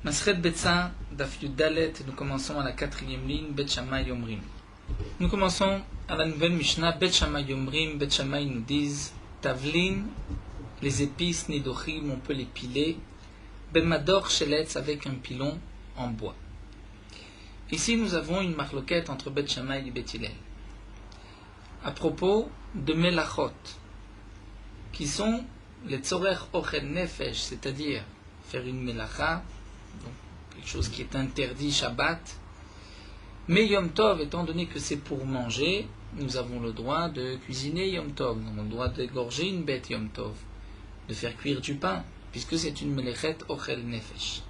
Masret Betsa, Daf Yud Dalet, nous commençons à la 4e ligne, Bet Shammai Yomrim. Nous commençons à la nouvelle Mishnah, Bet Shammai Yomrim, Bet Shammai nous disent, Tavlin, les épices, Nidochim, on peut les piler, Bemador Sheletz avec un pilon en bois. Ici nous avons une marloquette entre Bet Shammai et Bet Hillel. À propos de Melachot, qui sont les Tzorer Ochel Nefesh, c'est-à-dire faire une Melacha, donc quelque chose qui est interdit Shabbat. Mais Yom Tov, étant donné que c'est pour manger, nous avons le droit de cuisiner Yom Tov, nous avons le droit d'égorger une bête Yom Tov, de faire cuire du pain, puisque c'est une Melechet Ochel Nefesh.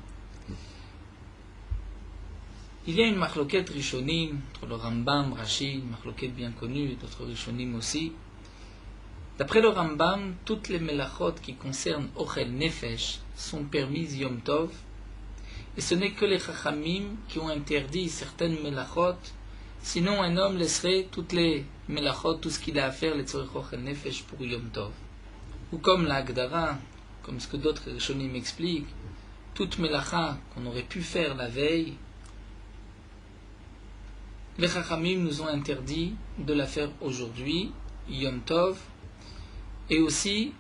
Il y a une marloquette Rishonim, entre le Rambam, Rashi, une marloquette bien connue, et d'autres Rishonim aussi. D'après le Rambam, toutes les Melachot qui concernent Ochel Nefesh sont permises Yom Tov, et ce n'est que les Chachamim qui ont interdit certaines Melachot, sinon un homme laisserait toutes les Melachot, tout ce qu'il a à faire, les Tzorech Ochel Nefesh pour Yom Tov. Ou comme la Agdara, comme ce que d'autres Rishonim expliquent, toute Melacha qu'on aurait pu faire la veille, les Chachamim nous ont interdit de la faire aujourd'hui, Yom Tov, et aussi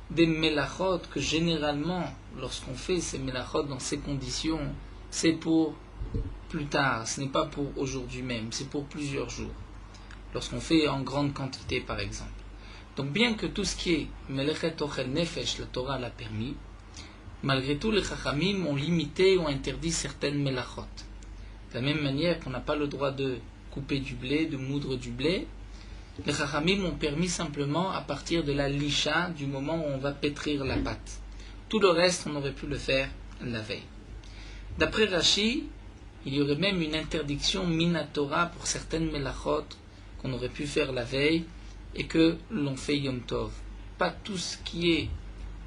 des melachot que généralement, lorsqu'on fait ces melachot dans ces conditions, c'est pour plus tard, ce n'est pas pour aujourd'hui même, c'est pour plusieurs jours. Lorsqu'on fait en grande quantité par exemple. Donc bien que tout ce qui est melechet ochel nefesh, la Torah l'a permis, malgré tout les chachamim ont limité, ont interdit certaines melachot. De la même manière qu'on n'a pas le droit de couper du blé, de moudre du blé, les Chachamim ont permis simplement à partir de la lisha, du moment où on va pétrir la pâte. Tout le reste, on aurait pu le faire la veille. D'après Rashi, il y aurait même une interdiction minatora pour certaines melachot qu'on aurait pu faire la veille et que l'on fait Yom Tov. Pas tout ce qui est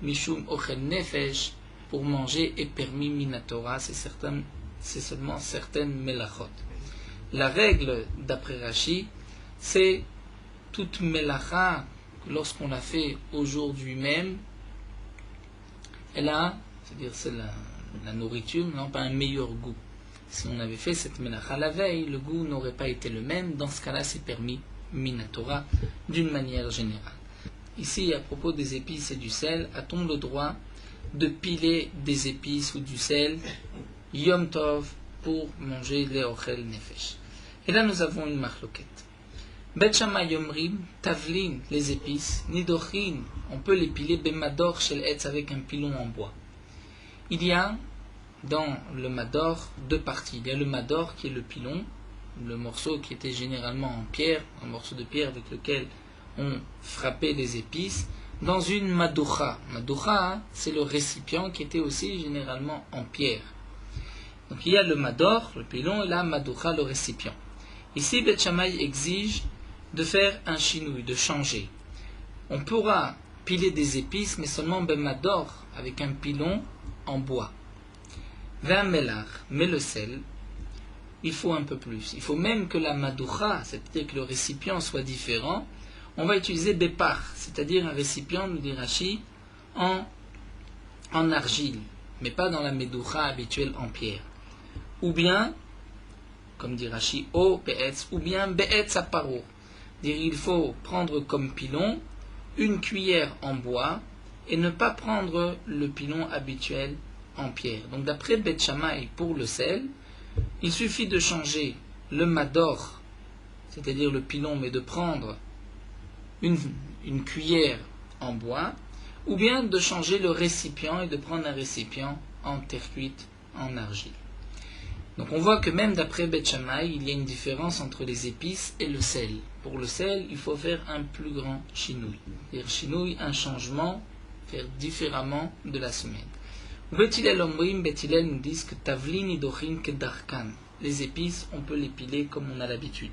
mishum ochel nefesh pour manger est permis minatora, c'est seulement certaines melachot. La règle, d'après Rashi, c'est toute melacha, lorsqu'on la fait aujourd'hui même, elle a, c'est-à-dire c'est la nourriture, n'a pas un meilleur goût. Si on avait fait cette melacha la veille, le goût n'aurait pas été le même. Dans ce cas-là, c'est permis minatora d'une manière générale. Ici, à propos des épices et du sel, a-t-on le droit de piler des épices ou du sel Yom Tov pour manger les ochel nefesh? Et là, nous avons une marloquette. Bet Shammai Yomrim, Tavlin, les épices, Nidochin, on peut les piler Bemador Shel Etz avec un pilon en bois. Il y a dans le Mador deux parties. Il y a le Mador qui est le pilon, le morceau qui était généralement en pierre, un morceau de pierre avec lequel on frappait les épices, dans une Madoucha. Madoucha, c'est le récipient qui était aussi généralement en pierre. Donc il y a le Mador, le pilon, et la Madoucha, le récipient. Ici, Bet Shammai exige de faire un chinouille, de changer. On pourra piler des épices, mais seulement bemador, avec un pilon en bois. Vers melach, mais le sel, il faut un peu plus. Il faut même que la madoucha, c'est-à-dire que le récipient soit différent. On va utiliser bepar, c'est-à-dire un récipient, nous dit Rashi, en argile, mais pas dans la medoucha habituelle en pierre. Ou bien, comme dit Rashi, o be'etz, ou bien be'etz aparo. Il faut prendre comme pilon une cuillère en bois et ne pas prendre le pilon habituel en pierre. Donc d'après Bet Shammai pour le sel, il suffit de changer le mador, c'est-à-dire le pilon, mais de prendre une cuillère en bois, ou bien de changer le récipient et de prendre un récipient en terre cuite, en argile. Donc on voit que même d'après Bet Shammai, il y a une différence entre les épices et le sel. Pour le sel, il faut faire un plus grand chinouille. C'est-à-dire chinouille, un changement, faire différemment de la semaine. Bet Hillel Omrim, Bet Hillel nous disent que Tavlin Nidochin Kedarkan. Les épices, on peut les piler comme on a l'habitude.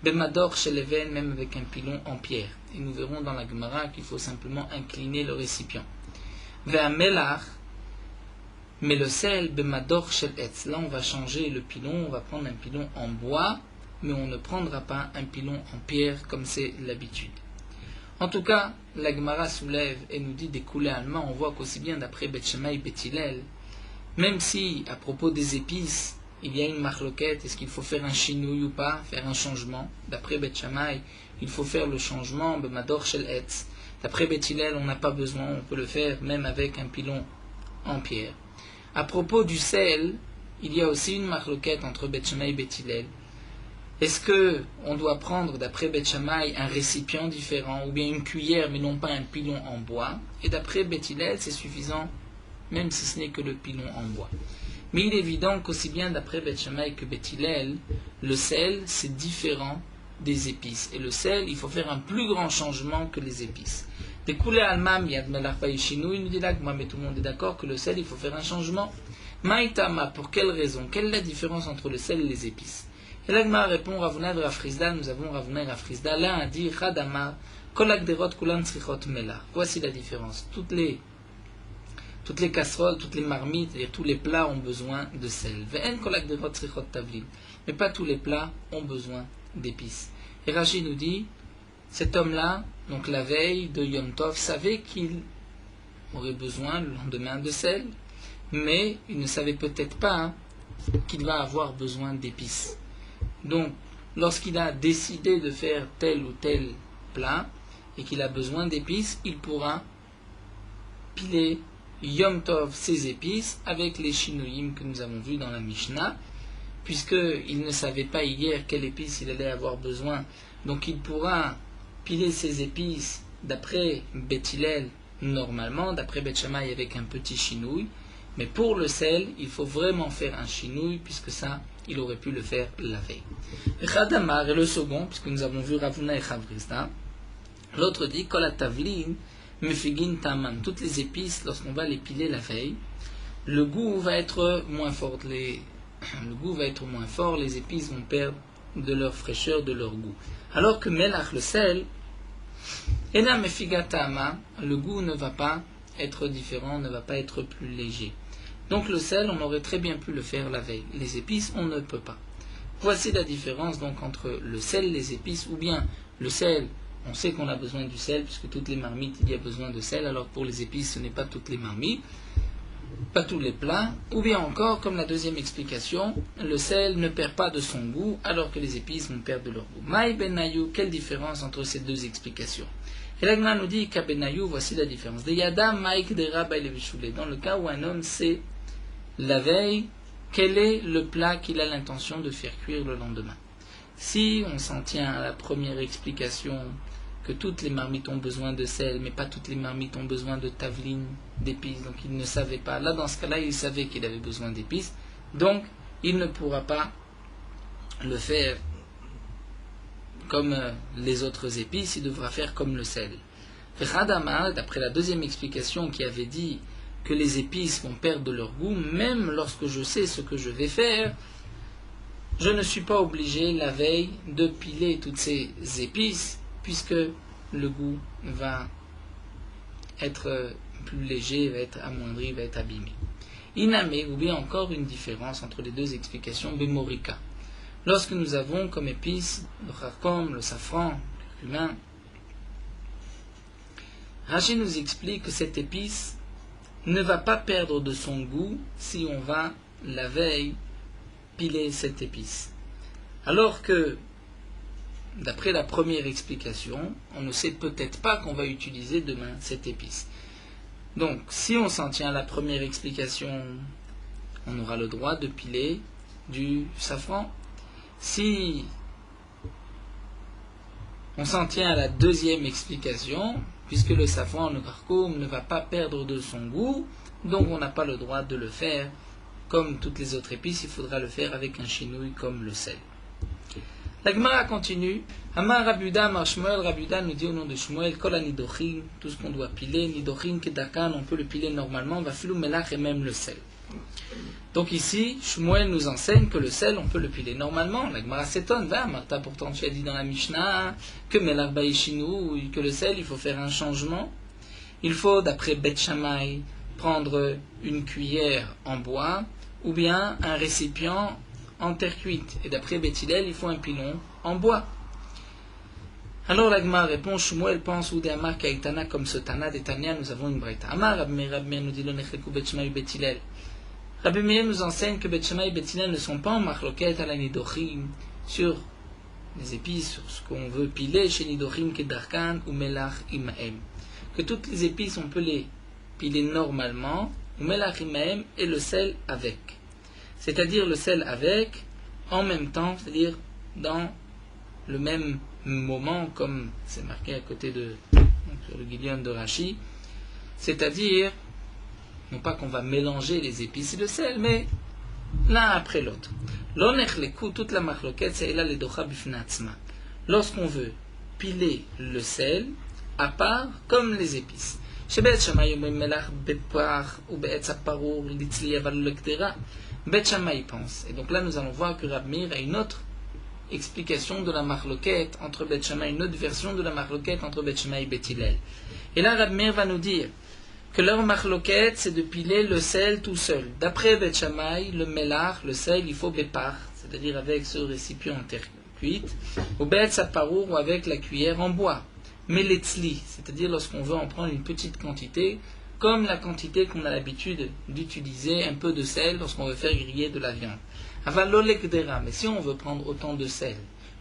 Bemador Sheleven, même avec un pilon en pierre. Et nous verrons dans la Gemara qu'il faut simplement incliner le récipient. Vers Melach, mais le sel, bemador shel etz, là on va changer le pilon, on va prendre un pilon en bois, mais on ne prendra pas un pilon en pierre comme c'est l'habitude. En tout cas, la Gemara soulève et nous dit des coulées allemands, on voit qu'aussi bien d'après Bet Shammai et Bet Hillel, même si, à propos des épices, il y a une marloquette, est-ce qu'il faut faire un chinouille ou pas, faire un changement. D'après Beth Shammai, il faut faire le changement, Bemador Shel Etz. D'après Beth Hillel, on n'a pas besoin, on peut le faire même avec un pilon en pierre. À propos du sel, il y a aussi une marloquette entre Beth Shammai et Beth Hillel. Est-ce que on doit prendre, d'après Beth Shammai, un récipient différent, ou bien une cuillère, mais non pas un pilon en bois? Et d'après Beth Hillel, c'est suffisant, même si ce n'est que le pilon en bois. Mais il est évident qu'aussi bien d'après Beth Shammai que Beth Hillel, le sel, c'est différent des épices. Et le sel, il faut faire un plus grand changement que les épices. Des coulées almam, yad melach baïchinou, il nous dit là que moi, mais tout le monde est d'accord que le sel, il faut faire un changement. Maïtama, pour quelle raison? Quelle est la différence entre le sel et les épices? Et l'Agma répond, Ravuna de Rafrizda, nous avons Ravuna et Rafrizda, l'un a dit, Radama, kolak derot kulan tzrichot melach. Voici la différence. Toutes les casseroles, toutes les marmites, c'est-à-dire tous les plats ont besoin de sel. Mais pas tous les plats ont besoin d'épices. Et Rashi nous dit, cet homme-là, donc la veille de Yom Tov, savait qu'il aurait besoin le lendemain de sel, mais il ne savait peut-être pas qu'il va avoir besoin d'épices. Donc, lorsqu'il a décidé de faire tel ou tel plat, et qu'il a besoin d'épices, il pourra piler Yom Tov, ses épices, avec les shinouïm que nous avons vus dans la Mishnah, puisqu'il ne savait pas hier quelle épice il allait avoir besoin. Donc il pourra piler ses épices d'après Beth Hillel normalement, d'après Beth Shammai avec un petit chinouille. Mais pour le sel, il faut vraiment faire un chinouille, puisque ça, il aurait pu le faire la veille. Et Khadamar est le second, puisque nous avons vu Ravuna et Chavrizda. L'autre dit, Kol tavlin mefigin taman, toutes les épices, lorsqu'on va les piler la veille, le goût va être moins fort. Le goût va être moins fort, les épices vont perdre de leur fraîcheur, de leur goût. Alors que melach, le sel, ena mefiga tama, le goût ne va pas être différent, ne va pas être plus léger. Donc le sel, on aurait très bien pu le faire la veille. Les épices, on ne peut pas. Voici la différence donc entre le sel, les épices, ou bien le sel. On sait qu'on a besoin du sel, puisque toutes les marmites, il y a besoin de sel, alors pour les épices, ce n'est pas toutes les marmites, pas tous les plats, ou bien encore, comme la deuxième explication, le sel ne perd pas de son goût, alors que les épices vont perdre de leur goût. Maï ben Nayou, quelle différence entre ces deux explications? Et l'Agma nous dit qu'à ben Nayou, voici la différence. De Yada Maïk de Rabba Levishoulé, dans le cas où un homme sait la veille quel est le plat qu'il a l'intention de faire cuire le lendemain. Si on s'en tient à la première explication, que toutes les marmites ont besoin de sel, mais pas toutes les marmites ont besoin de tavline, d'épices, donc il ne savait pas. Là, dans ce cas-là, il savait qu'il avait besoin d'épices, donc il ne pourra pas le faire comme les autres épices, il devra faire comme le sel. Radama, d'après la deuxième explication qui avait dit que les épices vont perdre leur goût, même lorsque je sais ce que je vais faire, je ne suis pas obligé la veille de piler toutes ces épices, puisque le goût va être plus léger, va être amoindri, va être abîmé. Iname, ou bien encore une différence entre les deux explications, Bémorika. Lorsque nous avons comme épices le kharkom, le safran, le curcumin, Rashi nous explique que cette épice ne va pas perdre de son goût si on va la veille piler cette épice. Alors que d'après la première explication, on ne sait peut-être pas qu'on va utiliser demain cette épice. Donc, si on s'en tient à la première explication, on aura le droit de piler du safran. Si on s'en tient à la deuxième explication, puisque le safran, le kharkoum, ne va pas perdre de son goût, donc on n'a pas le droit de le faire comme toutes les autres épices, il faudra le faire avec un chinouille comme le sel. La Gemara continue. Amar Rabuda, Amar Shmuel, Rabuda nous dit au nom de Shmuel, Kol nidochin, tout ce qu'on doit piler, nidochin, kedakan, on peut le piler normalement, va filou melach et même le sel. Donc ici, Shmuel nous enseigne que le sel, on peut le piler normalement. La Gemara s'étonne, va, Martha, pourtant tu as dit dans la Mishnah que melach baïchinou, que le sel, il faut faire un changement. Il faut, d'après Beth Shammai, prendre une cuillère en bois, ou bien un récipient en terre cuite. Et d'après Beth Hillel, il faut un pilon en bois. Alors l'Agma répond, Shmuel pense ou des Amar Kaitana comme ce Tana des Tania, nous avons une braïta. Amar Rabmeir nous dit le Nechleku Beth Shammai Beth Hillel. Rabbi Meir nous enseigne que Bet Shammai et Bet Hillel ne sont pas en machloket à la nidochim sur les épices, sur ce qu'on veut piler chez nidochim kedarkan ou melach imaem. Que toutes les épices, on peut les piler normalement, ou melach imaem et le sel avec. C'est-à-dire le sel avec, en même temps, c'est-à-dire dans le même moment, comme c'est marqué à côté de sur le guillaume de Rashi, c'est-à-dire non pas qu'on va mélanger les épices et le sel, mais l'un après l'autre. L'onechleku, toute la machloket, c'est là les docha bifnatzma. Lorsqu'on veut piler le sel à part, comme les épices. Chez Bet Shammai omrim melach bepar ou be'etz haparur litzli aval lektera. Bet Shammai pense. Et donc là, nous allons voir que Rabbi Meir a une autre explication de la machloket entre Bet Shammai, une autre version de la machloket entre Bet Shammai et Bet Hillel. Et là, Rabbi Meir va nous dire que leur machloket, c'est de piler le sel tout seul. D'après Bet Shammai, le melach, le sel, il faut bepar, c'est-à-dire avec ce récipient en terre cuite, ou be'etz haparur ou avec la cuillère en bois. Mais letzli, c'est-à-dire lorsqu'on veut en prendre une petite quantité, comme la quantité qu'on a l'habitude d'utiliser, un peu de sel lorsqu'on veut faire griller de la viande. Avalolekdera, mais si on veut prendre autant de sel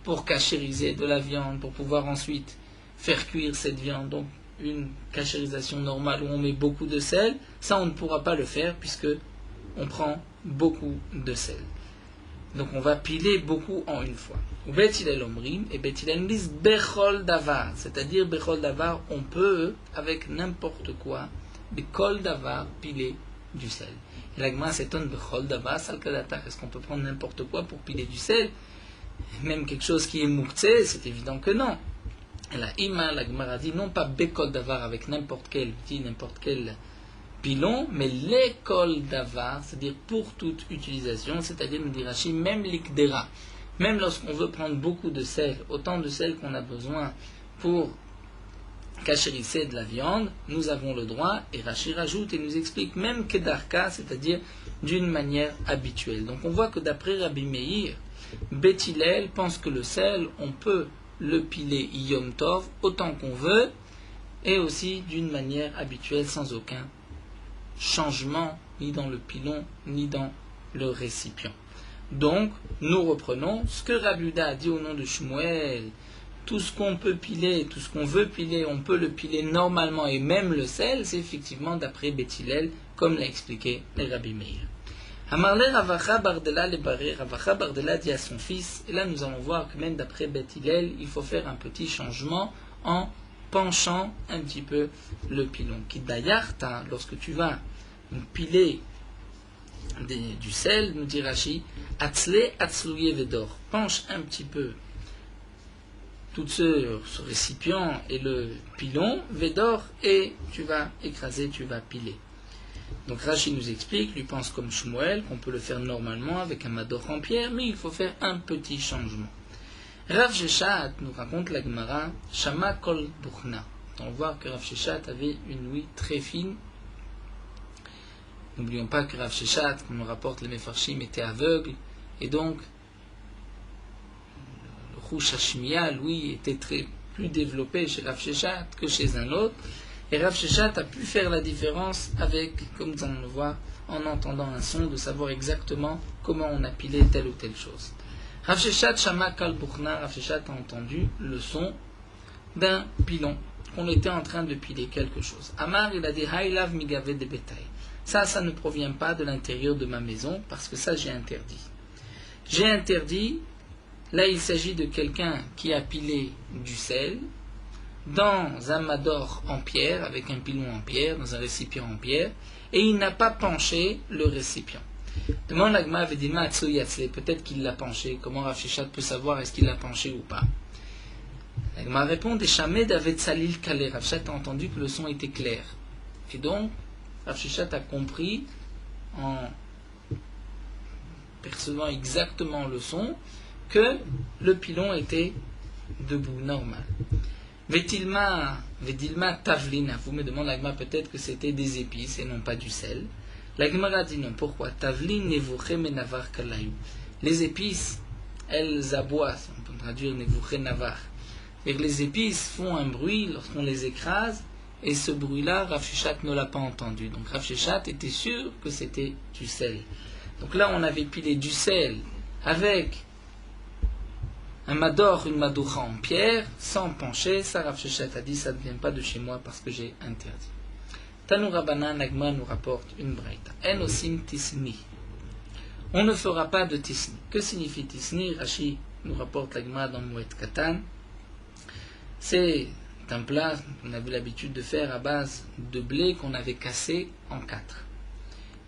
pour cachériser de la viande, pour pouvoir ensuite faire cuire cette viande, donc une cachérisation normale où on met beaucoup de sel, ça on ne pourra pas le faire puisque on prend beaucoup de sel. Donc on va piler beaucoup en une fois. Ou Bet Hillel omrim, et Bet Hillel disent bechol davar, c'est-à-dire bechol davar, on peut avec n'importe quoi, bechol davar, piler du sel. Et la Gemara s'étonne, bechol davar salkadata, est-ce qu'on peut prendre n'importe quoi pour piler du sel? Même quelque chose qui est mouktsé, c'est évident que non. Et la Gemara dit non pas bechol davar avec n'importe quel outil, n'importe quel pilon, mais l'école d'avar, c'est-à-dire pour toute utilisation, c'est-à-dire, nous dit Rashi, même l'ikdera, même lorsqu'on veut prendre beaucoup de sel, autant de sel qu'on a besoin pour cachériser de la viande, nous avons le droit, et Rashi rajoute et nous explique même kedarka, c'est-à-dire d'une manière habituelle. Donc on voit que d'après Rabbi Meir, Bet Hillel pense que le sel, on peut le piler Yom Tov autant qu'on veut, et aussi d'une manière habituelle, sans aucun changement, ni dans le pilon, ni dans le récipient. Donc, nous reprenons ce que Rabbi Yehuda a dit au nom de Shmuel. Tout ce qu'on peut piler, tout ce qu'on veut piler, on peut le piler normalement, et même le sel, c'est effectivement d'après Bet Hillel, comme l'a expliqué le Rabbi Meir. Amarle Ravacha Bardela le Baré, Ravacha Bardela dit à son fils, et là nous allons voir que même d'après Bet Hillel, il faut faire un petit changement en penchant un petit peu le pilon. Kidayarta, lorsque tu vas piler du sel, nous dit Rashi, atzle atzlouye vedor, penche un petit peu tout ce récipient et le pilon, vedor, et tu vas écraser, tu vas piler. Donc Rashi nous explique, lui pense comme Shmuel, qu'on peut le faire normalement avec un mador en pierre, mais il faut faire un petit changement. Rav Sheshat nous raconte la Gemara, Shama kol buchna. On va voir que Rav Sheshat avait une ouïe très fine. N'oublions pas que Rav Sheshat, comme nous rapporte les Mefarshim, était aveugle, et donc le Chush Hashmiya, lui, était plus développé chez Rav Sheshat que chez un autre, et Rav Sheshat a pu faire la différence avec, comme nous allons le voir, en entendant un son, de savoir exactement comment on a pilé telle ou telle chose. Rav Sheshat Shama Kal Buchna, Rav Sheshat a entendu le son d'un pilon, qu'on était en train de piler quelque chose. Amar, il a dit Haylav migave de bétail. Ça ne provient pas de l'intérieur de ma maison, parce que ça j'ai interdit. J'ai interdit, là il s'agit de quelqu'un qui a pilé du sel dans un mador en pierre, avec un pilon en pierre, dans un récipient en pierre, et il n'a pas penché le récipient. Demande la Gemara Vedima Atsu Yatzle, peut-être qu'il l'a penché. Comment Rav Sheshat peut savoir est-ce qu'il l'a penché ou pas? La Gemara répond des Shamed Avet Salil Kale. Rav Sheshat a entendu que le son était clair. Et donc, Rav Sheshat a compris, en percevant exactement le son, que le pilon était debout, normal. Vedilma Tavlina. Vous me demandez la Gemara peut-être que c'était des épices et non pas du sel. La Gemara dit non. Pourquoi? Tavlin nevouche menavar kalayou. Les épices, elles aboient, on peut traduire nevouche navar. Et les épices font un bruit lorsqu'on les écrase, et ce bruit-là, Rav Sheshet ne l'a pas entendu. Donc Rav Sheshet était sûr que c'était du sel. Donc là, on avait pilé du sel avec un mador, une madoucha en pierre, sans pencher. Ça, Rav Sheshet a dit, ça ne vient pas de chez moi parce que j'ai interdit. Tanu Rabbanan, Nagma nous rapporte une braïta. En osim tisni. On ne fera pas de tisni. Que signifie tisni? Rashi nous rapporte l'agma dans Mouet Katan. C'est un plat qu'on avait l'habitude de faire à base de blé qu'on avait cassé en 4.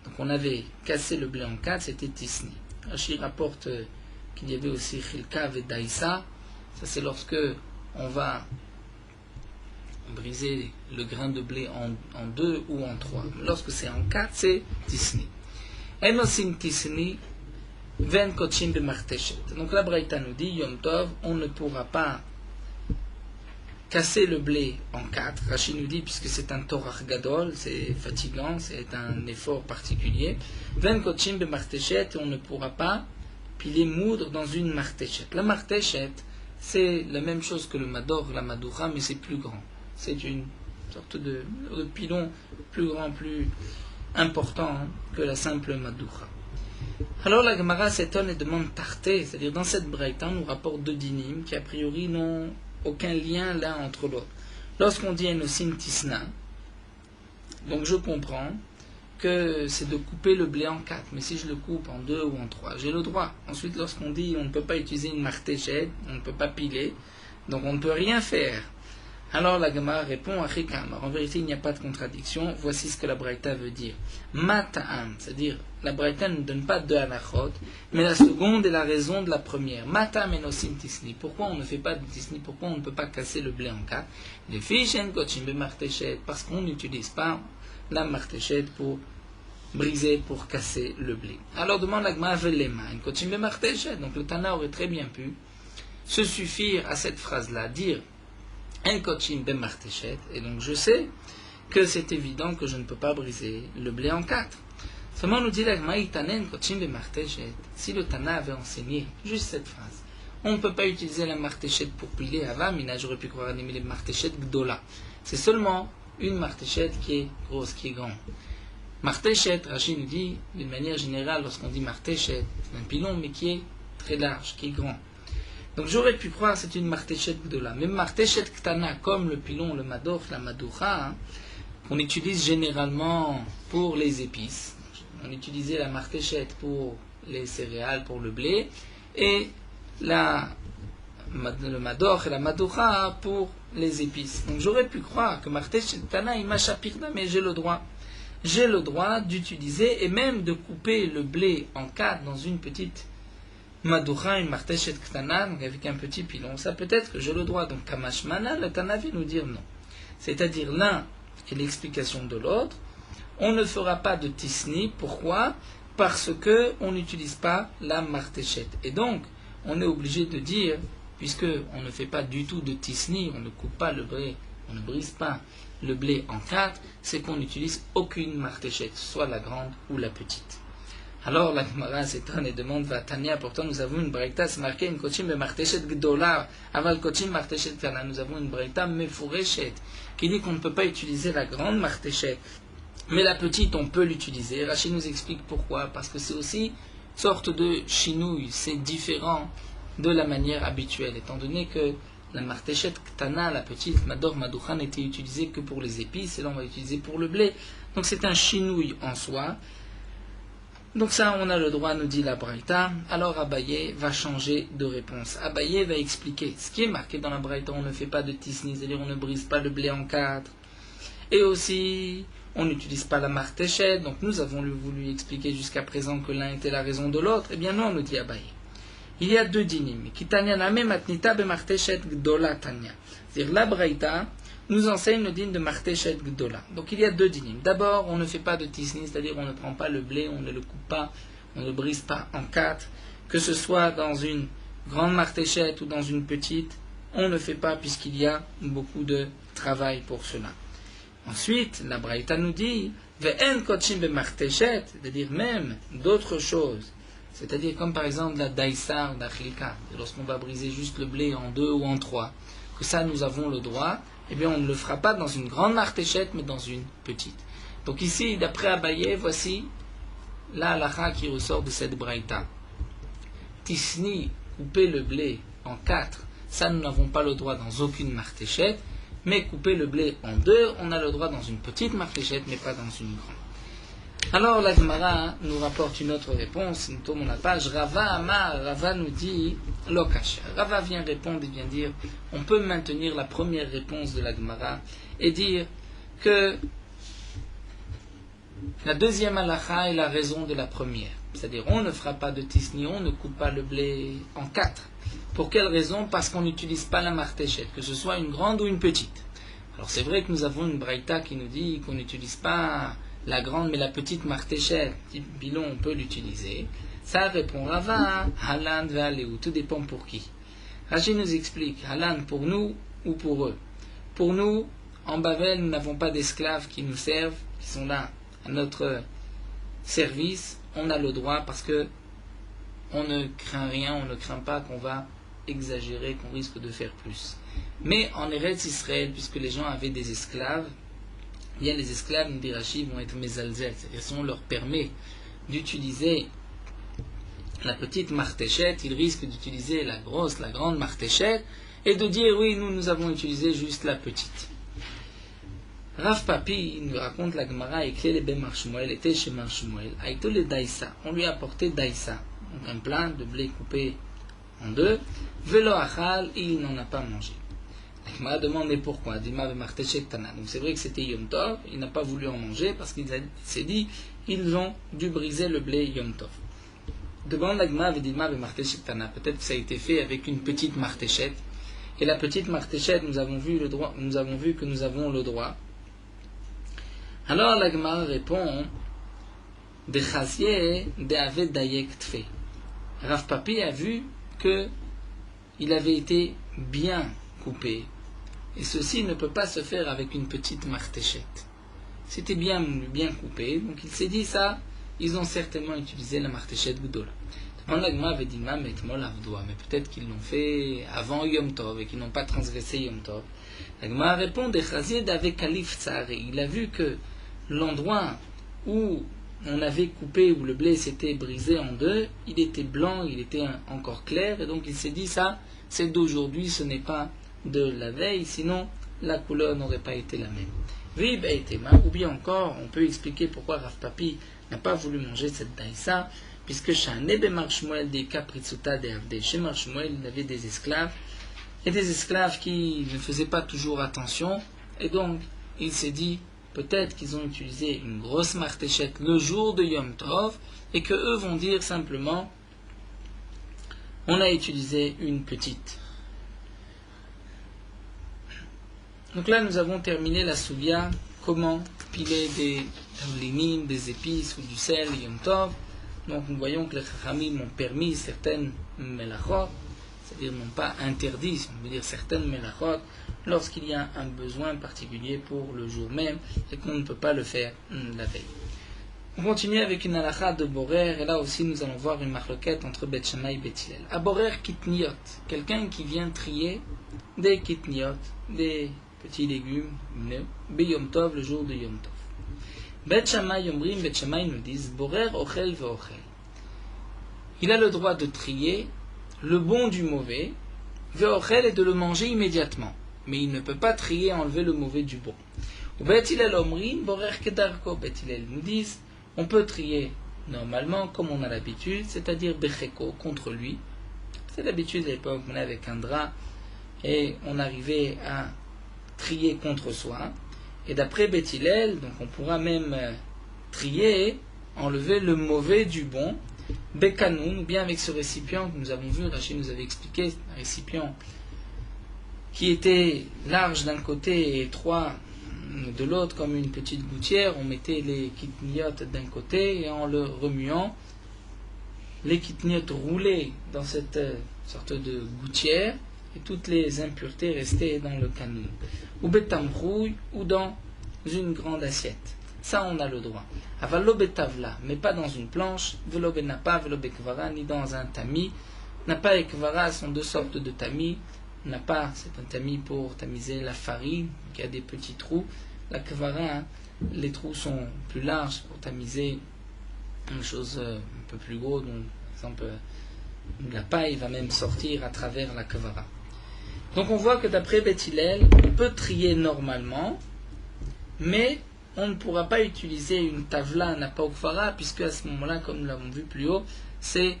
Donc on avait cassé le blé en 4, c'était tisni. Rashi rapporte qu'il y avait aussi chilka et daïsa. Ça c'est lorsque on va briser le grain de blé en 2 ou en 3. Lorsque c'est en 4, c'est tisni. Enosim tisni ven kochim bemarteshet. Donc la Braïta nous dit, Yom Tov, on ne pourra pas casser le blé en 4. Rashi nous dit, puisque c'est un torach gadol, c'est fatigant, c'est un effort particulier. Ven kochim bemarteshet, on ne pourra pas piler moudre dans une marteshet. La marteshet, c'est la même chose que le mador, la madoucha, mais c'est plus grand. C'est une sorte de pilon plus grand, plus important que la simple madoucha. Alors la Gemara s'étonne et demande tarté, c'est-à-dire dans cette braïta, on nous rapporte 2 dinim qui a priori n'ont aucun lien l'un entre l'autre. Lorsqu'on dit enosim tisna, donc je comprends que c'est de couper le blé en 4, mais si je le coupe en 2 ou en 3, j'ai le droit. Ensuite, lorsqu'on dit on ne peut pas utiliser une martéchet, on ne peut pas piler, donc on ne peut rien faire. Alors la Gemara répond à Chikam. En vérité, il n'y a pas de contradiction. Voici ce que la Braïta veut dire. Mata'am, c'est-à-dire, la Braïta ne donne pas 2 halachot, mais la seconde est la raison de la première. Mata'am enosim tisni. Pourquoi on ne fait pas de tisni? Pourquoi on ne peut pas casser le blé en 4? Les fichen kochim be martéchet, parce qu'on n'utilise pas la martéchet pour briser, pour casser le blé. Alors demande la Gemara velema, en kochim be martéchet. Donc le Tana aurait très bien pu se suffire à cette phrase-là, dire un kochim ben martéchet, et donc je sais que c'est évident que je ne peux pas briser le blé en 4. Seulement nous dit l'agma itanen kochim ben martéchet. Si le Tana avait enseigné juste cette phrase, on ne peut pas utiliser la martéchet pour piler avant, mais là j'aurais pu croire animer les martéchet gdola. C'est seulement une martéchet qui est grosse, qui est grande. Martéchet, Rashi nous dit d'une manière générale, lorsqu'on dit martéchet, c'est un pilon mais qui est très large, qui est grand. Donc j'aurais pu croire que c'est une martéchet gdola. Mais martéchet ktana, comme le pilon, le madoch, la madoucha, qu'on utilise généralement pour les épices. On utilisait la martéchet pour les céréales, pour le blé, et le madoch et la madoucha pour les épices. Donc j'aurais pu croire que martéchet ktana, il machapirna, mais j'ai le droit. J'ai le droit d'utiliser et même de couper le blé en 4 dans une petite madoucha, une martéchet ktana, donc avec un petit pilon. Ça peut-être que j'ai le droit. Donc kamashmana, le Tana vient nous dire non. C'est-à-dire l'un est l'explication de l'autre. On ne fera pas de tisni. Pourquoi? Parce que on n'utilise pas la martéchet. Et donc, on est obligé de dire, puisque on ne fait pas du tout de tisni, on ne coupe pas le blé, on ne brise pas le blé en 4, c'est qu'on n'utilise aucune martéchet, soit la grande ou la petite. Alors la Gemara s'étonne et demande Vatania, pourtant nous avons une braïta, c'est marqué une kochim be martéchet gdola, aval kochim martéchet kana. Nous avons une braïta mefureshet qui dit qu'on ne peut pas utiliser la grande martéchet, mais la petite on peut l'utiliser. Rashi nous explique pourquoi, parce que c'est aussi une sorte de chinouille, c'est différent de la manière habituelle, étant donné que la martéchet ktana, la petite mador madoucha, n'était utilisée que pour les épices, et là on va l'utiliser pour le blé. Donc c'est un chinouille en soi. Donc ça, on a le droit, nous dit la Braïta. Alors Abaye va changer de réponse. Abaye va expliquer ce qui est marqué dans la Braïta. On ne fait pas de tisni, c'est-à-dire on ne brise pas le blé en 4. Et aussi, on n'utilise pas la martéchet. Donc nous avons voulu expliquer jusqu'à présent que l'un était la raison de l'autre. Eh bien non, nous dit Abaye. Il y a 2 dinim. Kitanya name matnita be martéchet gdola tanya. C'est-à-dire la Braïta nous enseigne le din de martéchet gdola. Donc il y a 2 dinim. D'abord, on ne fait pas de tisni, c'est-à-dire on ne prend pas le blé, on ne le coupe pas, on ne brise pas en 4, que ce soit dans une grande martéchet ou dans une petite, on ne fait pas puisqu'il y a beaucoup de travail pour cela. Ensuite, la Braïta nous dit ve'en kochim be martéchet, c'est-à-dire même d'autres choses, c'est-à-dire comme par exemple la daïsa ou la chilka, lorsqu'on va briser juste le blé en 2 ou en 3, que ça nous avons le droit. eh bien on ne le fera pas dans une grande martéchette, mais dans une petite. Donc ici, d'après Abaye, voici la halakha qui ressort de cette braïta. Tisni, couper le blé en 4, ça nous n'avons pas le droit dans aucune martéchette, mais couper le blé en 2, on a le droit dans une petite martéchette, mais pas dans une grande. Alors la Gemara nous rapporte une autre réponse, nous tournons la page. Rava Amar, Rava nous dit Lokash. Rava vient répondre et vient dire on peut maintenir la première réponse de la Gemara et dire que la deuxième halakha est la raison de la première. C'est-à-dire on ne fera pas de tisni, on ne coupe pas le blé en 4. Pour quelle raison? Parce qu'on n'utilise pas la martéchette, que ce soit une grande ou une petite. Alors c'est vrai que nous avons une braïta qui nous dit qu'on n'utilise pas la grande mais la petite martéchette, type bilon, on peut l'utiliser. Ça répond Rava, Halan ve'aleu, tout dépend pour qui. Rashi nous explique, Halan pour nous ou pour eux. Pour nous, en Babel, nous n'avons pas d'esclaves qui nous servent, qui sont là à notre service. On a le droit parce que on ne craint rien, on ne craint pas qu'on va exagérer, qu'on risque de faire plus. Mais en Eretz Israël, puisque les gens avaient des esclaves, bien les esclaves, nous dit Rashi, vont être mezalzel, c'est-à-dire si on leur permet d'utiliser la petite martéchette, ils risquent d'utiliser la grosse, la grande martéchette, et de dire oui, nous avons utilisé juste la petite. Rav Papi nous raconte la Gemara et Klele ben Marshmuel était chez Marshmuel, Aïto le Daïsa, on lui a apporté Daïsa, donc un plat de blé coupé en 2, Velo Achal, et il n'en a pas mangé. La Gemara demande mais pourquoi? Dima ve Martéchek Tana. Donc c'est vrai que c'était Yom Tov, il n'a pas voulu en manger parce qu'il s'est dit ils ont dû briser le blé Yom Tov. Demande la Gemara Dima ve Martéchek Tana. Peut-être que ça a été fait avec une petite martéchette. Et la petite martéchette, nous avons vu que nous avons le droit. Alors la Gemara répond de Chazier de Aved Dayek Tfe. Rav Papi a vu que il avait été bien coupé. Et ceci ne peut pas se faire avec une petite martéchette. C'était bien coupé, donc il s'est dit ça, ils ont certainement utilisé la martéchette Goudola. Demande la Gemara avait dit mais peut-être qu'ils l'ont fait avant Yom Tov et qu'ils n'ont pas transgressé Yom Tov. La Gemara répond de Chazier d'avec Kalif Tsari. Il a vu que l'endroit où on avait coupé, où le blé s'était brisé en 2, il était blanc, il était encore clair, et donc il s'est dit ça, c'est d'aujourd'hui, ce n'est pas de la veille, sinon la couleur n'aurait pas été la même. Vib et Tema, ou bien encore, on peut expliquer pourquoi Rav Papi n'a pas voulu manger cette daïsa, puisque chez Marshmuel des Kapritsuta de Avde, chez Marshmuel, il avait des esclaves, et des esclaves qui ne faisaient pas toujours attention, et donc il s'est dit, peut-être qu'ils ont utilisé une grosse martéchette le jour de Yom Tov, et que eux vont dire simplement, on a utilisé une petite. Donc là, nous avons terminé la souvia, comment piler des linim, des épices ou du sel, Yom Tov. Donc nous voyons que les Chachamim ont permis certaines melachot, c'est-à-dire n'ont pas interdit, si on veut dire certaines melachot, lorsqu'il y a un besoin particulier pour le jour même et qu'on ne peut pas le faire la veille. On continue avec une halakha de Borer, et là aussi nous allons voir une marloquette entre Bet Shammai et Bet Hillel. À Borer kitniot, quelqu'un qui vient trier des kitniot, des petits légumes, Yom Tov, le jour de Yom Tov. Bet Shammai Yomrim, Bet Shammai nous disent Borer ochel ve'ochel. Il a le droit de trier le bon du mauvais, ve'ochel, et de le manger immédiatement. Mais il ne peut pas trier, enlever le mauvais du bon. Ou Bet Hillel Omrim, Borer kedarko. Bet Hillel nous disent on peut trier normalement comme on a l'habitude, c'est-à-dire Becheko, contre lui. C'est l'habitude à l'époque, on est avec un drap et on arrivait à trier contre soi. Et d'après Bet Hillel, donc on pourra même trier, enlever le mauvais du bon, Bekanoun, ou bien avec ce récipient que nous avons vu, Rachid nous avait expliqué, un récipient qui était large d'un côté et étroit de l'autre, comme une petite gouttière. On mettait les kitniotes d'un côté et en le remuant, les kitniotes roulaient dans cette sorte de gouttière et toutes les impuretés restaient dans le canon. Ou betamrouille, ou dans une grande assiette. Ça, on a le droit. Avalo betavla, mais pas dans une planche. Velo benapa, velo bekvara, ni dans un tamis. Napa et kvara sont deux sortes de tamis. n'a pas, c'est un tamis pour tamiser la farine, qui a des petits trous. La kavara, hein, les trous sont plus larges pour tamiser une chose un peu plus grosse, donc par exemple la paille va même sortir à travers la kavara. Donc on voit que d'après Beth Hillel, on peut trier normalement, mais on ne pourra pas utiliser une tavla napokvara, puisque à ce moment-là, comme nous l'avons vu plus haut, c'est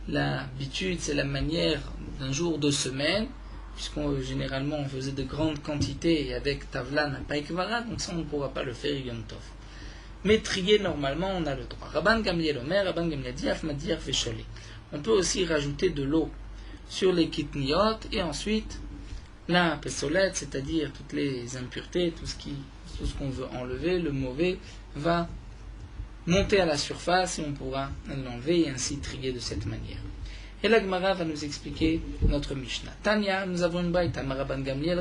l'habitude, c'est la manière d'un jour de semaine, puisqu'on généralement on faisait de grandes quantités et avec tavla napokvara, donc ça on ne pourra pas le faire Yom Tov. Mais trier normalement, on a le droit. Rabban Gamliel Omer, Rabban Gamliel dit, Afmadir Fesholé. On peut aussi rajouter de l'eau sur les kitniot et ensuite la pesolette, c'est-à-dire toutes les impuretés, tout ce qu'on veut enlever, le mauvais, va monter à la surface et on pourra l'enlever et ainsi trier de cette manière. Et la Gemara va nous expliquer notre Mishnah. Tanya, nous avons une braïta, Rabban Gamliel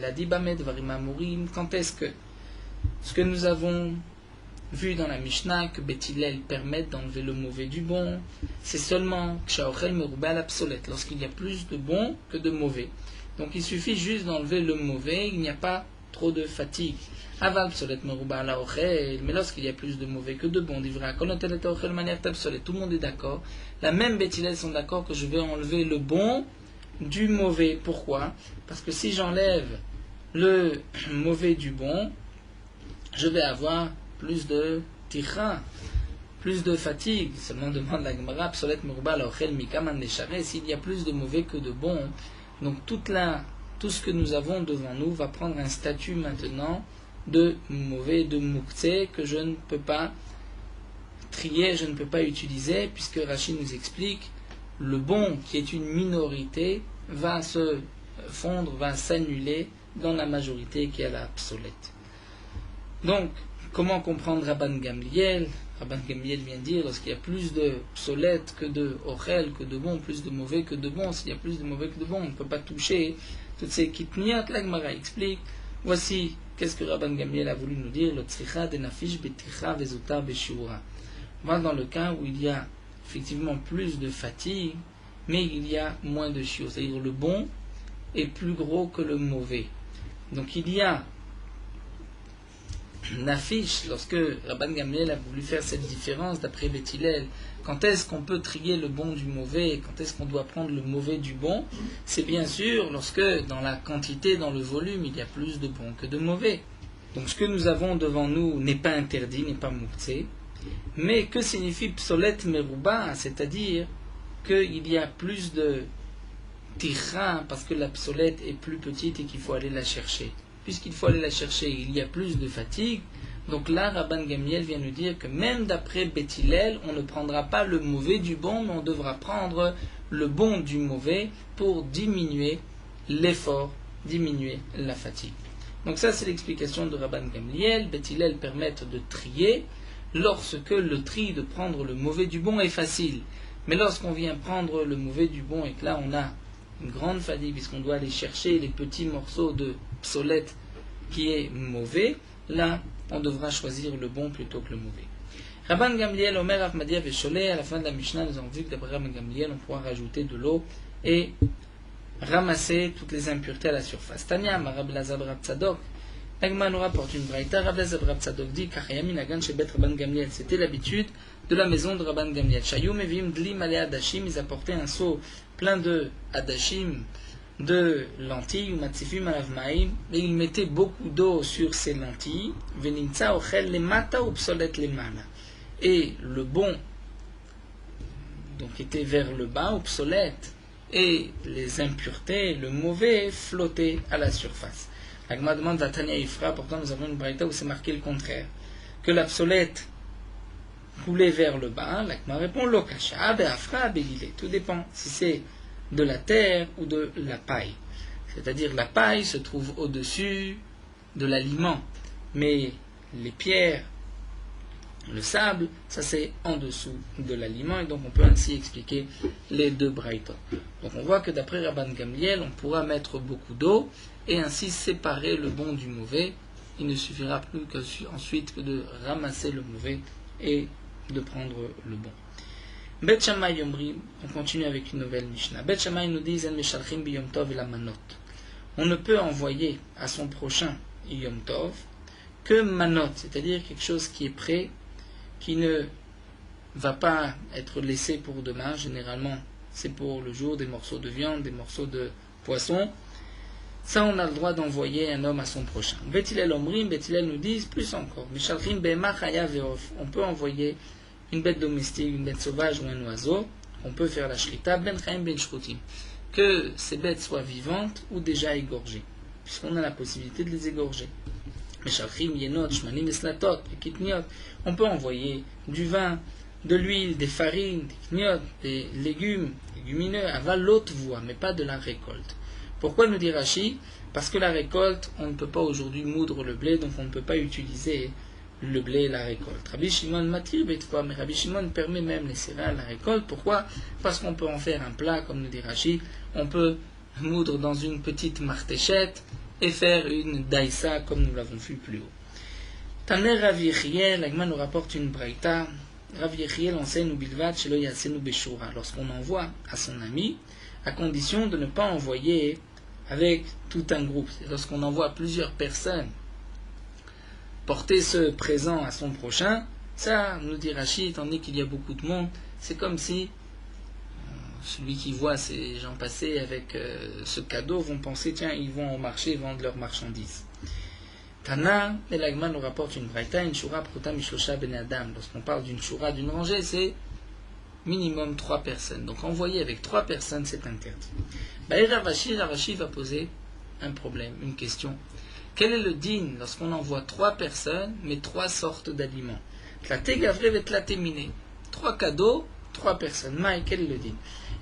a dit, Bamed Varim Amurim, quand est-ce que ce que nous avons vu dans la Mishnah que Beth Hillel permet d'enlever le mauvais du bon, c'est seulement Kshaochel Merubah à l'absolète, lorsqu'il y a plus de bon que de mauvais. Donc il suffit juste d'enlever le mauvais, il n'y a pas trop de fatigue. Aval Psolète Merubah à la Ochel, mais lorsqu'il y a plus de mauvais que de bon, d'ivra Konotel et Ochel manière t'absolète, tout le monde est d'accord. La même Beth Hillel sont d'accord que je vais enlever le bon du mauvais. Pourquoi? Parce que si j'enlève le mauvais du bon, je vais avoir plus de ticha, plus de fatigue. Seulement demande la Gemara, Psolète Merubah la Ochel Mikaman Neshare, s'il y a plus de mauvais que de bon. Donc tout ce que nous avons devant nous va prendre un statut maintenant de mauvais, de mouktsé, que je ne peux pas trier, je ne peux pas utiliser, puisque Rachid nous explique, le bon qui est une minorité va se fondre, va s'annuler dans la majorité qui est la obsolète. Donc, comment comprendre Rabban Gamliel? Rabban Gamliel vient dire, lorsqu'il y a plus de obsolète que de ochel, que de bon, plus de mauvais que de bon, s'il y a plus de mauvais que de bon, on ne peut pas toucher toutes ces kitniat. La Gemara explique, voici qu'est-ce que Rabban Gamliel a voulu nous dire, le tzricha de nafish beticha vezuta beshiura. On va dans le cas où il y a effectivement plus de fatigue, mais il y a moins de shiur, c'est-à-dire le bon est plus gros que le mauvais. Donc il y a Nafish, lorsque Rabban Gamliel a voulu faire cette différence d'après Beth Hillel, quand est-ce qu'on peut trier le bon du mauvais, quand est-ce qu'on doit prendre le mauvais du bon, c'est bien sûr lorsque dans la quantité, dans le volume, il y a plus de bons que de mauvais. Donc ce que nous avons devant nous n'est pas interdit, n'est pas mouktsé, mais que signifie psolet meruba, c'est-à-dire qu'il y a plus de ticha parce que la psolette est plus petite et qu'il faut aller la chercher. Puisqu'il faut aller la chercher, il y a plus de fatigue. Donc là, Rabban Gamliel vient nous dire que même d'après Beth Hillel, on ne prendra pas le mauvais du bon, mais on devra prendre le bon du mauvais pour diminuer l'effort, diminuer la fatigue. Donc ça, c'est l'explication de Rabban Gamliel. Beth Hillel permet de trier lorsque le tri de prendre le mauvais du bon est facile. Mais lorsqu'on vient prendre le mauvais du bon et que là, on a une grande fatigue, puisqu'on doit aller chercher les petits morceaux de psolète qui est mauvais, là, on devra choisir le bon plutôt que le mauvais. Rabban Gamliel, Omer Afmadia Vesholé, à la fin de la Mishnah, nous avons vu que d'après Rabban Gamliel, on pourra rajouter de l'eau et ramasser toutes les impuretés à la surface. Tanya, Rab Elazar Rab Tzadok, l'Agma nous rapporte une braïta, Rab Elazar Rab Tzadok dit, Kachayamin Agan Shebet Rabban Gamliel, c'était l'habitude de la maison de Rabban Gamliel. Shayum Evim Dli Malé Adashim, ils apportaient un seau plein de Adashim, de lentilles, ou matzifim alavmaim, et ils mettaient beaucoup d'eau sur ces lentilles, venimtsa ochel lemata ou psolet lemana. Et le bon, donc était vers le bas, ou psolet, et les impuretés, le mauvais, flottaient à la surface. L'Agma demande à Tanya Ifra, pourtant nous avons une braïta où c'est marqué le contraire, que la psolette coulait vers le bas. L'Agma répond, lokasha, be'afra, be'gile, tout dépend si c'est de la terre ou de la paille. C'est-à-dire la paille se trouve au-dessus de l'aliment, mais les pierres, le sable, ça c'est en dessous de l'aliment, et donc on peut ainsi expliquer les deux braïtot. Donc on voit que d'après Rabban Gamliel, on pourra mettre beaucoup d'eau et ainsi séparer le bon du mauvais. Il ne suffira plus ensuite que de ramasser le mauvais et de prendre le bon. Bet Shammai Yomri, on continue avec une nouvelle Mishnah. Bet Shammai nous dit En meshalchim biyom tov la manot. On ne peut envoyer à son prochain Yom Tov que manot, c'est-à-dire quelque chose qui est prêt, qui ne va pas être laissé pour demain. Généralement, c'est pour le jour des morceaux de viande, des morceaux de poisson. Ça, on a le droit d'envoyer un homme à son prochain. Bet Hillel Omrim, Bet Hillel nous dit plus encore. Meshalchim be'ema chaya ve'of. On peut envoyer une bête domestique, une bête sauvage ou un oiseau. On peut faire la shrita ben chaim ben shrutim. Que ces bêtes soient vivantes ou déjà égorgées, puisqu'on a la possibilité de les égorger. Meshalchim yenot shmanim eslatot kitniot. On peut envoyer du vin, de l'huile, des farines, des kniot, des légumes, légumineux, aval l'autre voie, mais pas de la récolte. Pourquoi nous dit Rashi? Parce que la récolte, on ne peut pas aujourd'hui moudre le blé, donc on ne peut pas utiliser le blé et la récolte. Rabbi Shimon matir betfua, mais Rabbi Shimon permet même les céréales, la récolte. Pourquoi? Parce qu'on peut en faire un plat, comme nous dit Rashi. On peut moudre dans une petite martéchette et faire une daïsa, comme nous l'avons vu plus haut. Taner Rav Yechiel, l'Agma nous rapporte une braïta. Rav Yechiel enseigne bilvat shelo yasenu beshura. Lorsqu'on envoie à son ami, à condition de ne pas envoyer avec tout un groupe. Lorsqu'on envoie plusieurs personnes porter ce présent à son prochain, ça, nous dit Rashi, étant donné qu'il y a beaucoup de monde, c'est comme si celui qui voit ces gens passer avec ce cadeau vont penser, tiens, ils vont au marché vendre leurs marchandises. Tana, et l'Agma nous rapporte une braïta, une shura prota mishosha ben adam. Lorsqu'on parle d'une shura, d'une rangée, c'est minimum 3 personnes. Donc envoyer avec 3 personnes, c'est interdit. Ravashi va poser un problème, une question. Quel est le din lorsqu'on envoie 3 personnes, mais 3 sortes d'aliments? Tlaté gavre et tlaté miné. 3 cadeaux, 3 personnes. Maï, quel est le din?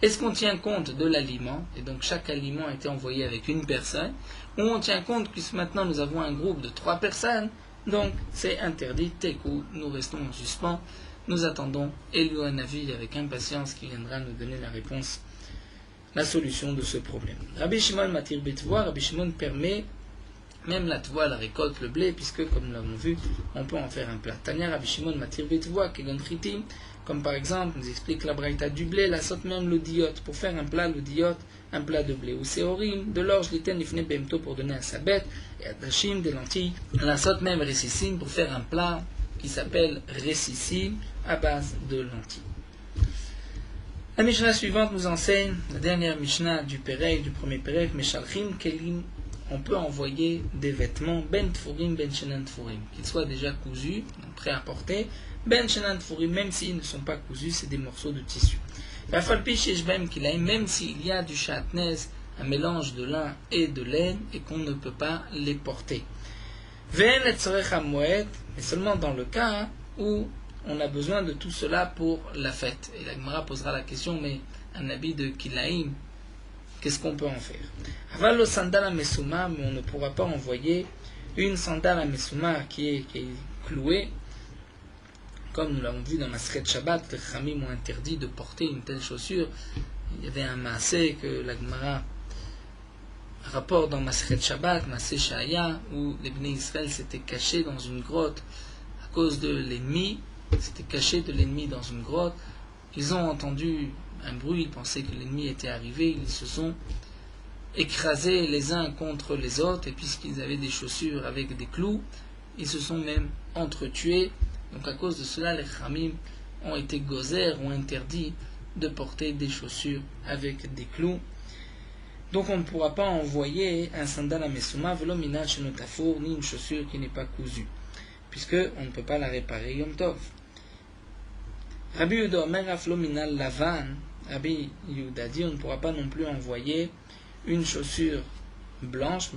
Est-ce qu'on tient compte de l'aliment, et donc chaque aliment a été envoyé avec une personne, ou on tient compte que maintenant nous avons un groupe de 3 personnes, donc c'est interdit. Tekou, nous restons en suspens. Nous attendons Eliou-Hanavi avec impatience qui viendra nous donner la réponse, la solution de ce problème. Rabbi Shimon matir betvoa, Rabbi Shimon permet même la tvoa, la récolte, le blé, puisque comme nous l'avons vu, on peut en faire un plat. Tania Rabbi Shimon matir betvoa, kegon chitim, comme par exemple, nous explique la braïta du blé, la saute même l'odiot, pour faire un plat, l'odiot, un plat de blé. Ou séorim, de l'orge, l'iten, ifne bemto pour donner à sa bête, et à dachim, des lentilles. La saute même récissime pour faire un plat qui s'appelle récissime, à base de lentilles. La Mishnah suivante nous enseigne, la dernière Mishnah du Perek, du premier Perek, Meshalchim Kelim, on peut envoyer des vêtements, Ben Tfurim, Ben Shenan Tfurim, qu'ils soient déjà cousus, donc prêts à porter, Ben Shenan Tfurim, même s'ils ne sont pas cousus, c'est des morceaux de tissu. La Falpi Sheshbem Kilaim, même s'il y a du chatnez, un mélange de lin et de laine, et qu'on ne peut pas les porter. Ve'en et tzorech hamoed, mais seulement dans le cas où on a besoin de tout cela pour la fête. Et la Gemara posera la question, mais un habit de Kilaïm, qu'est-ce qu'on peut en faire? Aval le sandal à Messouma, mais on ne pourra pas envoyer une sandale à Messouma qui est clouée. Comme nous l'avons vu dans Masret Shabbat, les Khamim ont interdit de porter une telle chaussure. Il y avait un maasé que la Gemara rapporte dans Masret Shabbat, Maasé Shaya, où les Bnei Israël s'étaient cachés dans une grotte à cause de l'ennemi. S'étaient cachés de l'ennemi dans une grotte. Ils ont entendu un bruit, ils pensaient que l'ennemi était arrivé, ils se sont écrasés les uns contre les autres, et puisqu'ils avaient des chaussures avec des clous, ils se sont même entretués. Donc à cause de cela, les Khamim ont été gozer, ont interdit de porter des chaussures avec des clous. Donc on ne pourra pas envoyer un sandal à Messouma, velo minal shenotafour, ni une chaussure qui n'est pas cousue, puisque on ne peut pas la réparer Yom Tov. Rabbi Yehuda Omer aflo minal lavan, Rabbi Yehuda dit on ne pourra pas non plus envoyer une chaussure blanche,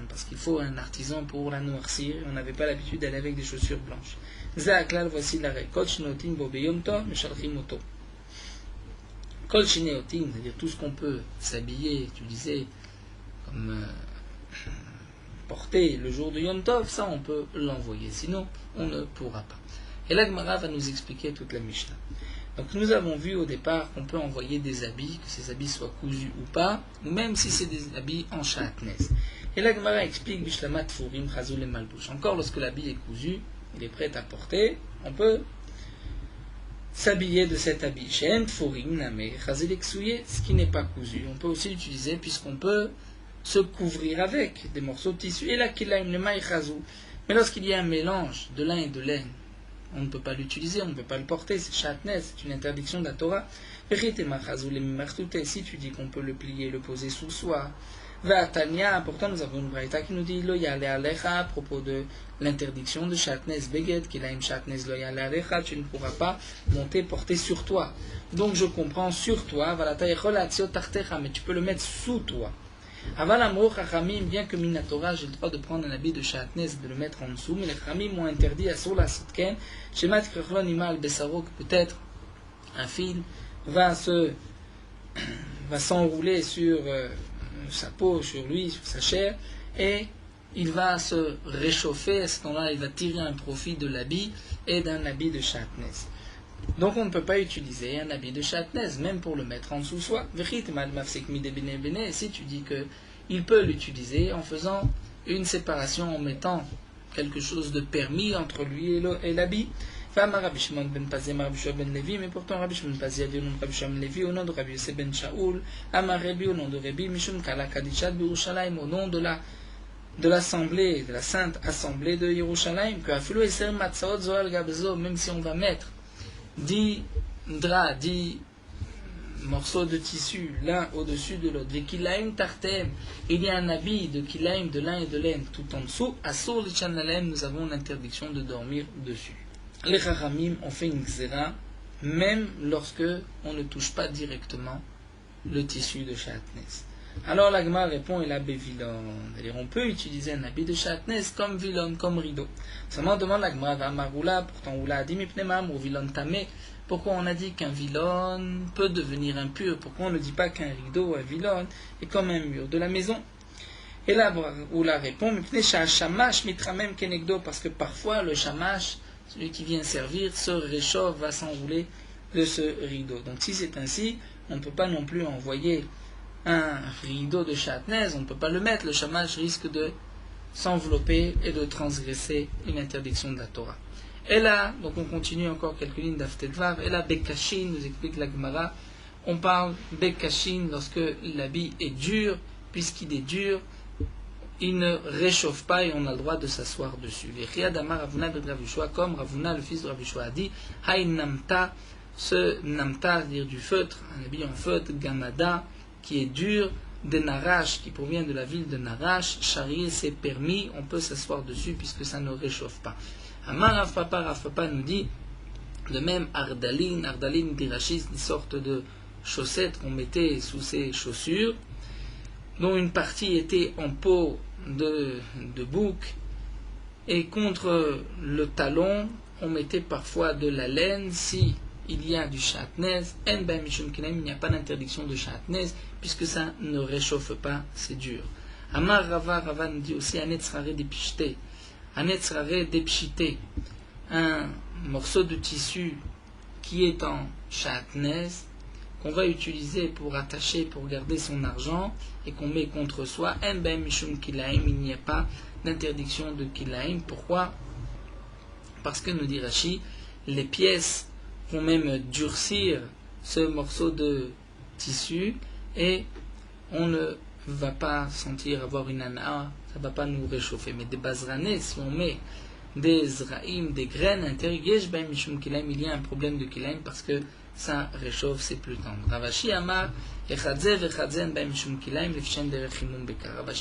parce qu'il faut un artisan pour la noircir, et on n'avait pas l'habitude d'aller avec des chaussures blanches. Zaaklal, voici la règle. Kol shneotim bo beyom tov, meshalchim oto. Kol shneotim, c'est-à-dire tout ce qu'on peut s'habiller, utiliser comme porter le jour de Yom Tov, ça on peut l'envoyer, sinon on ne pourra pas. Et la Gemara va nous expliquer toute la Mishnah. Donc nous avons vu au départ qu'on peut envoyer des habits, que ces habits soient cousus ou pas, ou même si c'est des habits en chatnez. Et la Gemara explique Bishlamat Furim Chazul et Malbouch. Encore lorsque l'habit est cousu, il est prêt à porter, on peut s'habiller de cet habit. Chez Entforim, Namé, Chazelek Souye, ce qui n'est pas cousu. On peut aussi l'utiliser puisqu'on peut se couvrir avec des morceaux de tissu. Et là, Kilaim, le Maï Chazou. Mais lorsqu'il y a un mélange de lin et de laine, on ne peut pas l'utiliser, on ne peut pas le porter, c'est Shatnez, c'est une interdiction de la Torah. Si tu dis qu'on peut le plier, le poser sous soi, Vatania, pourtant nous avons une braïta qui nous dit Lo yale alecha à propos de l'interdiction de Shatnez Beged, Kilaim Shatnez Lo yale alecha, tu ne pourras pas monter, porter sur toi. Donc je comprends sur toi, mais tu peux le mettre sous toi. Aval amrou chachamim, bien que minatora, j'ai le droit de prendre un habit de Shatnez, de le mettre en dessous, mais les chachamim m'ont interdit à sur la sitken, shemat krichlon imal besaro, que peut-être un fil va s'enrouler sur sa peau, sur lui, sur sa chair, et il va se réchauffer. À ce moment-là, il va tirer un profit de l'habit et d'un habit de Shatnez. Donc on ne peut pas utiliser un habit de Shatnez, même pour le mettre en dessous soi. Si tu dis qu'il peut l'utiliser en faisant une séparation, en mettant quelque chose de permis entre lui et l'habit. Rabbi Shimon ben Pazi, Rabbi Shua ben Levi, mais pourtant Rabbi Shimon ben Pazi avait au nom de Rabbi Shua ben Levi, au nom de Rabbi Yosef ben Shaoul, Amar Rabbi au nom de Rabbi, Mishum Kala Kadishat Birushalayim, au nom de l'assemblée, de la sainte assemblée de Yerushalayim, que Afilu Eser Matzaot Zoal Gabzo, même si on va mettre 10 draps, 10 morceaux de tissu l'un au-dessus de l'autre, Vekilaim Tartem, il y a un habit de Kilaim, de lin et de laine tout en dessous, Asur Lichanalem, nous avons l'interdiction de dormir dessus. Les Chachamim ont fait une xéra, même lorsque on ne touche pas directement le tissu de Shatnez. Alors la Gemara répond, il a bévilon. C'est-à-dire, on peut utiliser un habit de Shatnez comme vilon, comme rideau. Seulement demande la Gemara, va Maroula, pourtant Oula a dit Mipnemam ou vilon tamé. Pourquoi on a dit qu'un vilon peut devenir impur? Pourquoi on ne dit pas qu'un rideau, un vilon, est comme un mur de la maison? Et là, Oula répond, Mipne shamash mitramem kenegdo, parce que parfois le shamash, celui qui vient servir, se réchauffe, va s'enrouler de ce rideau. Donc si c'est ainsi, on ne peut pas non plus envoyer un rideau de Shatnez, on ne peut pas le mettre, le shamash risque de s'envelopper et de transgresser une interdiction de la Torah. Et là, donc on continue encore quelques lignes d'Aftedvav, et là, Bekashin, nous explique la Gemara, on parle Bekashin lorsque l'habit est dur, puisqu'il est dur, il ne réchauffe pas et on a le droit de s'asseoir dessus. Comme Ravuna, le fils de Rabbi Shua, a dit, Hay namta, ce namta, c'est-à-dire du feutre, un habit en feutre, gamada, qui est dur, de Narash, qui provient de la ville de Narash, charrier c'est permis, on peut s'asseoir dessus puisque ça ne réchauffe pas. Amar Rav Papa nous dit, de même Ardalin d'Irachis, une sorte de chaussettes qu'on mettait sous ses chaussures, dont une partie était en peau de bouc, et contre le talon, on mettait parfois de la laine. Si il y a du Shatnez, il n'y a pas d'interdiction de Shatnez, puisque ça ne réchauffe pas, c'est dur. Amar Rava nous dit aussi Anetzrare depshite. Anetzrare depshite, un morceau de tissu qui est en Shatnez, qu'on va utiliser pour attacher, pour garder son argent, et qu'on met contre soi, il n'y a pas d'interdiction de kilaim. Pourquoi? Parce que, nous dit Rashi, les pièces vont même durcir ce morceau de tissu, et on ne va pas sentir avoir une ana, ça ne va pas nous réchauffer. Mais des bazranés, si on met des zraïm, des graines intérieures, il y a un problème de kilaim parce que ça réchauffe, c'est plus tendre. Ravashi Amar, Ravashi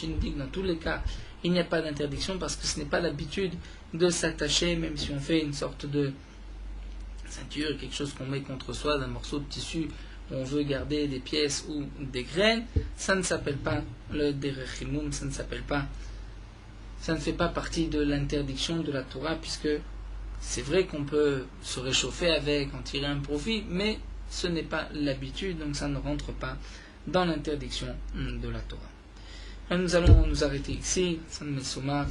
nous dit que dans tous les cas, il n'y a pas d'interdiction parce que ce n'est pas l'habitude de s'attacher, même si on fait une sorte de ceinture, quelque chose qu'on met contre soi, d'un morceau de tissu où on veut garder des pièces ou des graines, ça ne s'appelle pas le derechimum, ça ne fait pas partie de l'interdiction de la Torah, puisque c'est vrai qu'on peut se réchauffer avec, en tirer un profit, mais ce n'est pas l'habitude, donc ça ne rentre pas dans l'interdiction de la Torah. Alors nous allons nous arrêter ici, San Mesomar.